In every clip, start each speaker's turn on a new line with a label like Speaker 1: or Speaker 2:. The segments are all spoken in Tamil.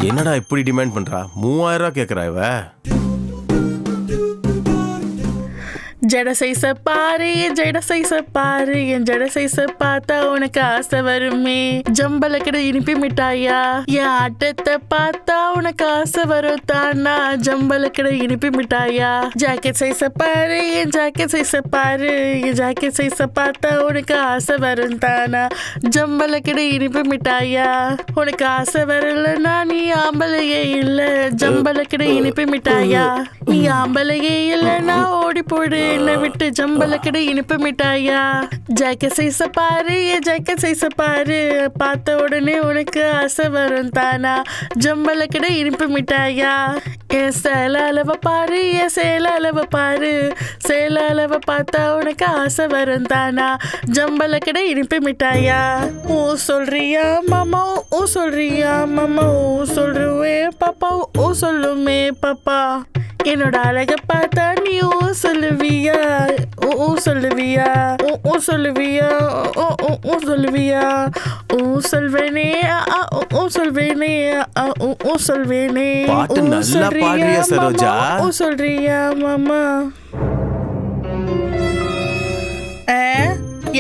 Speaker 1: என்னடா இப்படி டிமாண்ட் பண்றா? 3000 கேக்குறா இவ.
Speaker 2: ஜட சைஸ பாரு, என் ஜட சைஸ பாரு, என் ஜட சைஸ பார்த்தா உனக்கு ஆசை வருமே. ஜம்பலக்கடை இனிப்பி மிட்டாயா, என் ஆட்டத்தை பார்த்தா உனக்கு ஆசை வரும் தானா. ஜம்பலக்கடை இனிப்பி மிட்டாயா. ஜாக்கெட் சைஸ பாரு, என் ஜாக்கெட் சைஸ பாரு, என் ஜாக்கெட் சைஸ பார்த்தா உனக்கு ஆசை வரும் தானா. ஜம்பலக்கடை இனிப்பி மிட்டாயா. உனக்கு ஆசை வரலன்னா நீ ஆம்பளையே இல்ல. ஜம்பலக்கடை இனிப்பி மிட்டாயா. நீ ஆம்பளையே இல்லைன்னா ஓடி போடு என்னை விட்டு. ஜம்பலக்கடை இனிப்பு மிட்டாயா. ஜாக்கெட் சைஸ பாரு, என் ஜாக்கெட் சைஸ பாரு, பார்த்த உடனே உனக்கு ஆசை வரும் தானா. ஜம்பலக்கடை இனிப்பு மிட்டாயா. என் சேல அளவை பாரு, என் சேல அளவை பாரு, சேல அளவை பார்த்தா உனக்கு ஆசை வரும் தானா. ஜம்பலக்கடை இனிப்பு மிட்டாயா. ஓ சொல்றியா மாமா, ஓ சொல்றியா மாமா, ஓ சொல்லுவே பாப்பா, ஓ சொல்லுமே பாப்பா. என்னோட அழக பார்த்தா நீ ஓ சொல்லுவியா, ஓ சொல்லுவியா, ஓ சொல்லுவியா, ஓ சொல்லுவியா. ஓ சொல்வேனே, ஓ சொல்வேனே, ஓ சொல்வேனே.
Speaker 1: பாட்டு நல்லா பாடுறியா சரோஜா?
Speaker 2: ஓ சொல்றியா மாமா?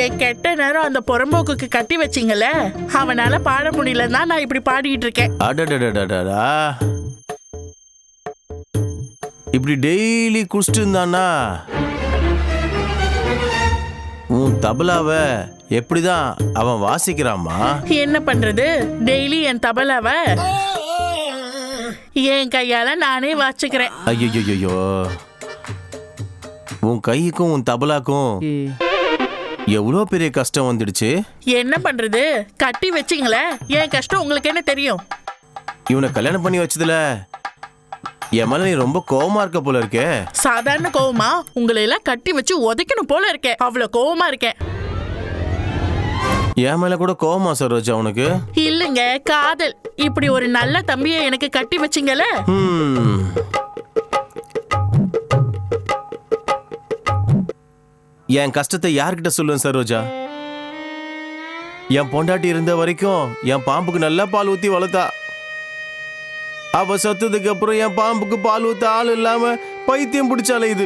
Speaker 2: என் கெட்ட நேரம் அந்த புறம்போக்குக்கு கட்டி வச்சிங்களே, அவனால பாட முடியலன்னா நான் இப்படி பாடிட்டு இருக்கேன்.
Speaker 1: அடடடடடா, இப்படி டெய்லி குடிச்சிட்டு இருந்தானா உன் தபலாவ எப்படிதான் அவன் வாசிக்கிறாமா?
Speaker 2: என்ன பண்றது, டெய்லி என் தபலாவ என் கையால நானே வாசிக்கிறேன்.
Speaker 1: ஐயோ, உன் கைக்கும் உன் தபலாக்கும் எவ்வளோ பெரிய கஷ்டம் வந்துடுச்சு.
Speaker 2: என்ன பண்றது, கட்டி வச்சிங்களே, என் கஷ்டம் உங்களுக்கு என்ன தெரியும்?
Speaker 1: இவனை கல்யாணம் பண்ணி வச்சதுல என் மேல நீ ரொம்ப கோவமா இருக்க போல இருக்கே.
Speaker 2: சாதாரண கோவமா? உங்களை எல்லாம் கட்டி வச்சு உதைக்கணும் போல இருக்கேன், அவ்வளவு கோவமா இருக்கேன்.
Speaker 1: என் மேல கூட கோவமா சரோஜா உனக்கு?
Speaker 2: இல்லங்க, காதல். இப்படி ஒரு நல்ல தம்பியை எனக்கு கட்டி வச்சிங்கல.
Speaker 1: என் கஷ்டத்தை யார்கிட்ட சொல்லுவேன் சரோஜா? என் பொண்டாட்டி இருந்த வரைக்கும் என் பாம்புக்கு நல்லா பால் ஊத்தி வளர்த்தா. அவ சத்ததுக்கு அப்புறம் என் பாம்புக்கு பால் ஊத்த ஆள் இல்லாம பைத்தியம் பிடிச்சாலே இது.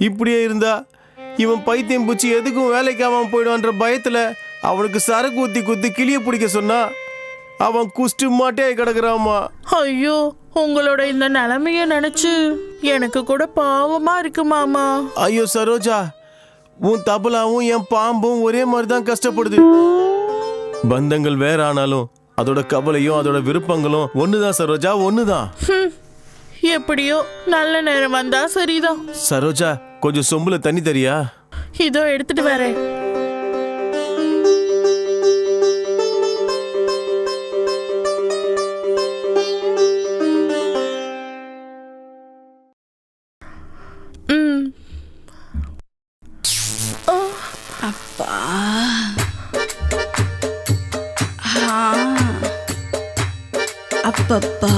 Speaker 1: இப்படியே இருந்தா இவன் பைத்தியம் பிடிச்சி எதுக்கும் வேலைக்கு அவன் போயிடுவான்ற பயத்துல அவனுக்கு சரக்கு ஊத்தி குத்தி கிளிய பிடிக்க சொன்னா அவன் குஷ்டு மாட்டே கிடக்குறாமா.
Speaker 2: ஐயோ, உங்களோட இந்த நிலைமைய நினைச்சு எனக்கு கூட பாவமா இருக்கு மாமா.
Speaker 1: ஐயோ சரோஜா, உன் தபலாவும் என் பாம்பும் ஒரே மாதிரிதான் கஷ்டப்படுது. பந்தங்கள் வேற ஆனாலும் அதோட கவலையும் அதோட விருப்பங்களும் ஒண்ணுதான் சரோஜா, ஒண்ணுதான்.
Speaker 2: எப்படியோ நல்ல நேரம் வந்தா சரிதான்.
Speaker 1: சரோஜா, கொஞ்சம் சொம்புல தண்ணி தரியா?
Speaker 2: இதோ எடுத்துட்டு வரேன்.
Speaker 3: அப்பா, அப்பப்பா.